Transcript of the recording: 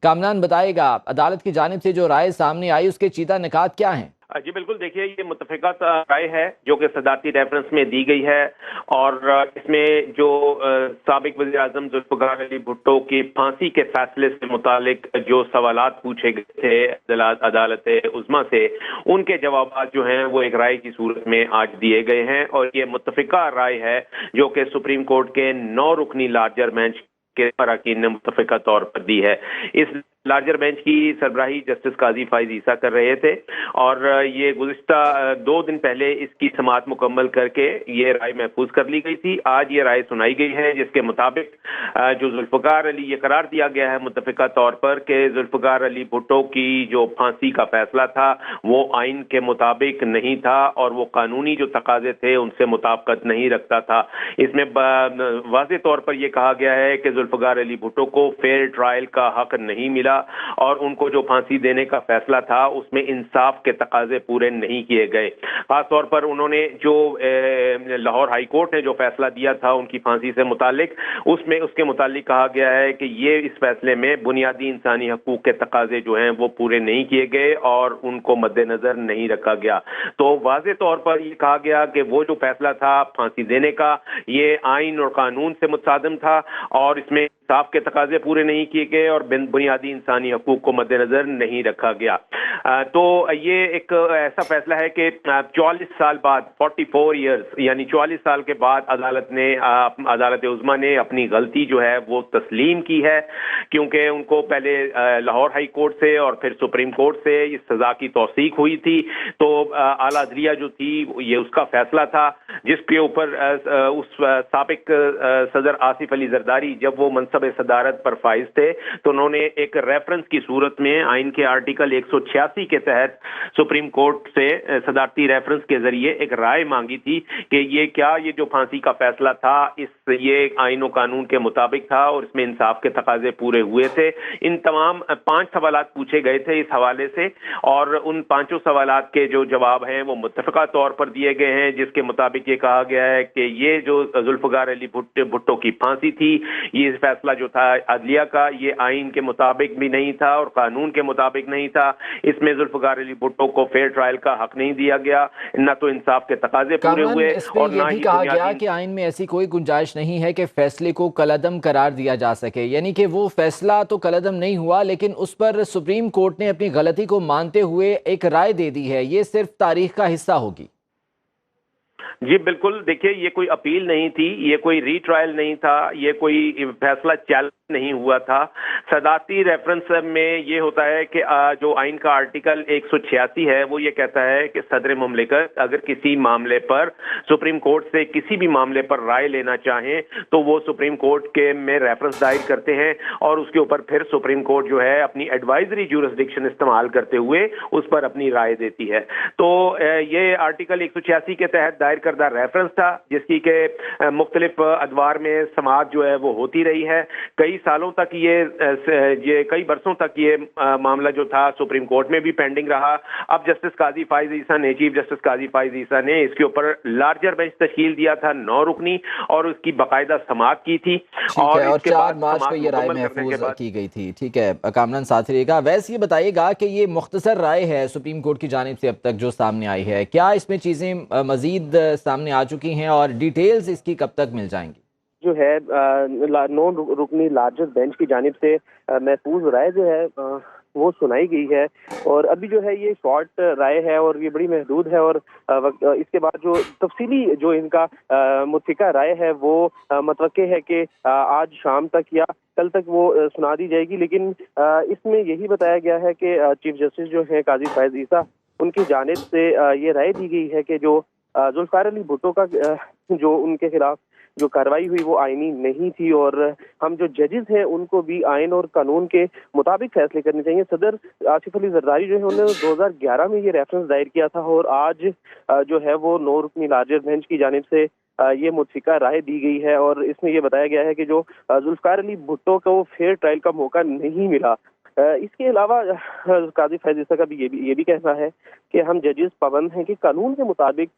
کامران بتائے گا عدالت کی جانب سے جو رائے سامنے آئی اس کے چیدہ نکات کیا ہیں؟ جی بالکل، دیکھیے یہ متفقہ رائے ہے جو کہ صدارتی ریفرنس میں دی گئی ہے، اور اس میں جو سابق وزیر اعظم ذوالفقار علی بھٹو کی پھانسی کے فیصلے سے متعلق جو سوالات پوچھے گئے تھے عدالت عظمیٰ سے، ان کے جوابات جو ہیں وہ ایک رائے کی صورت میں آج دیے گئے ہیں، اور یہ متفقہ رائے ہے جو کہ سپریم کورٹ کے 9 رکنی لارجر بینچ کے اراکین نے متفقہ طور پر دی ہے۔ اس لارجر بینچ کی سربراہی جسٹس قاضی فائز عیسیٰ کر رہے تھے، اور یہ گزشتہ 2 دن پہلے اس کی سماعت مکمل کر کے یہ رائے محفوظ کر لی گئی تھی۔ آج یہ رائے سنائی گئی ہے جس کے مطابق جو ذوالفقار علی، یہ قرار دیا گیا ہے متفقہ طور پر کہ ذوالفقار علی بھٹو کی جو پھانسی کا فیصلہ تھا وہ آئین کے مطابق نہیں تھا، اور وہ قانونی جو تقاضے تھے ان سے مطابقت نہیں رکھتا تھا۔ اس میں واضح طور پر یہ کہا گیا ہے کہ ذوالفقار علی بھٹو کو فیئر ٹرائل کا حق نہیں ملا، اور ان کو جو پھانسی دینے کا فیصلہ تھا اس میں انصاف کے تقاضے پورے نہیں کیے گئے۔ خاص طور پر انہوں نے جو لاہور ہائی کورٹ نے جو فیصلہ دیا تھا ان کی پھانسی سے متعلق، اس کے متعلق کہا گیا ہے کہ یہ اس فیصلے میں بنیادی انسانی حقوق کے تقاضے جو ہیں وہ پورے نہیں کیے گئے اور ان کو مد نظر نہیں رکھا گیا۔ تو واضح طور پر یہ کہا گیا کہ وہ جو فیصلہ تھا پھانسی دینے کا، یہ آئین اور قانون سے متصادم تھا، اور اس میں انصاف کے تقاضے پورے نہیں کیے گئے اور بنیادی انسانی حقوق کو مد نظر نہیں رکھا گیا۔ تو یہ ایک ایسا فیصلہ ہے کہ 44 سال بعد 44 ایئرز یعنی 44 سال کے بعد عدالت عظمیٰ نے اپنی غلطی جو ہے وہ تسلیم کی ہے، کیونکہ ان کو پہلے لاہور ہائی کورٹ سے اور پھر سپریم کورٹ سے اس سزا کی توثیق ہوئی تھی۔ تو اعلیٰ عدلیہ جو تھی یہ اس کا فیصلہ تھا، جس کے اوپر اس سابق صدر آصف علی زرداری جب وہ منصب صدارت پر فائز تھے تو انہوں نے ایک ریفرنس کی صورت میں آئین کے آرٹیکل 186 کے تحت سپریم کورٹ سے صدارتی ریفرنس کے ذریعے ایک رائے مانگی تھی کہ یہ جو پھانسی کا فیصلہ تھا یہ آئین و قانون کے مطابق تھا اور اس میں انصاف کے تقاضے پورے ہوئے تھے۔ ان تمام 5 سوالات پوچھے گئے تھے اس حوالے سے، اور ان 5 سوالات کے جو جواب ہیں وہ متفقہ طور پر دیے گئے ہیں، جس کے مطابق یہ کہا گیا ہے کہ یہ جو ذوالفقار علی بھٹو کی پھانسی تھی، یہ فیصلہ جو تھا عدلیہ کا، یہ آئین کے مطابق بھی نہیں تھا اور قانون کے مطابق نہیں تھا۔ اس میں ذوالفقار علی بھٹو کو فیئر ٹرائل کا حق نہیں دیا گیا، نہ تو انصاف کے تقاضے پورے ہوئے، اور نہ ہی کہا گیا کہ آئین میں ایسی کوئی گنجائش نہیں ہے کہ فیصلے کو کالعدم قرار دیا جا سکے، یعنی کہ وہ فیصلہ تو کالعدم نہیں ہوا لیکن اس پر سپریم کورٹ نے اپنی غلطی کو مانتے ہوئے ایک رائے دے دی ہے، یہ صرف تاریخ کا حصہ ہوگی۔ جی بالکل، دیکھیے یہ کوئی اپیل نہیں تھی، یہ کوئی ری ٹرائل نہیں تھا، یہ کوئی فیصلہ چیلنج نہیں ہوا تھا۔ صدارتی ریفرنس میں یہ ہوتا ہے کہ جو آئین کا آرٹیکل 186 ہے وہ یہ کہتا ہے کہ صدر مملکت اگر کسی معاملے پر سپریم کورٹ سے کسی بھی معاملے پر رائے لینا چاہیں تو وہ سپریم کورٹ کے میں ریفرنس دائر کرتے ہیں، اور اس کے اوپر پھر سپریم کورٹ جو ہے اپنی ایڈوائزری جورسڈکشن استعمال کرتے ہوئے اس پر اپنی رائے دیتی ہے۔ تو یہ آرٹیکل 186 کے تحت دائر کردہ ریفرنس تھا، جس کی کہ مختلف ادوار میں سماعت جو ہے وہ ہوتی رہی ہے۔ کئی سالوں تک کئی برسوں تک یہ معاملہ جو تھا سپریم کورٹ میں بھی پینڈنگ رہا۔ اب جسٹس قاضی فائز عیسیٰ نے، چیف جسٹس قاضی فائز عیسیٰ نے اس کے اوپر لارجر بینچ تشکیل دیا تھا 9 رکنی، اور اس کی باقاعدہ سماعت کی تھی، اور 4 مارچ کو یہ رائے محفوظ کی گئی تھی۔ ٹھیک ہے کامران، ساتھ رہیے گا۔ ویسے یہ بتائیے گا کہ یہ مختصر رائے ہے سپریم کورٹ کی جانب سے اب تک جو سامنے آئی ہے، کیا اس میں چیزیں مزید سامنے آ چکی ہیں اور ڈیٹیلز اس کی کب تک مل جائیں گی؟ جو ہے 9 رکنی لارجر بینچ کی جانب سے محفوظ رائے جو ہے وہ سنائی گئی ہے، اور ابھی جو ہے یہ شارٹ رائے ہے اور یہ بڑی محدود ہے، اور اس کے بعد جو تفصیلی جو ان کا متفقہ رائے ہے وہ متوقع ہے کہ آج شام تک یا کل تک وہ سنا دی جائے گی۔ لیکن اس میں یہی بتایا گیا ہے کہ چیف جسٹس جو ہیں قاضی فائز عیسیٰ، ان کی جانب سے یہ رائے دی گئی ہے کہ جو ذوالفقار علی بھٹو کا جو ان کے خلاف جو کارروائی ہوئی وہ آئینی نہیں تھی، اور ہم جو ججز ہیں ان کو بھی آئین اور قانون کے مطابق فیصلے کرنے چاہیے۔ صدر آصف علی زرداری جو ہے انہوں نے 2011 میں یہ ریفرنس دائر کیا تھا، اور آج جو ہے وہ 9 رکنی لارجر بینچ کی جانب سے یہ متفقہ رائے دی گئی ہے، اور اس میں یہ بتایا گیا ہے کہ جو ذوالفقار علی بھٹو کو فیئر ٹرائل کا موقع نہیں ملا۔ اس کے علاوہ قاضی فائز عیسیٰ کا بھی یہ بھی کہنا ہے کہ ہم ججز پابند ہیں کہ قانون کے مطابق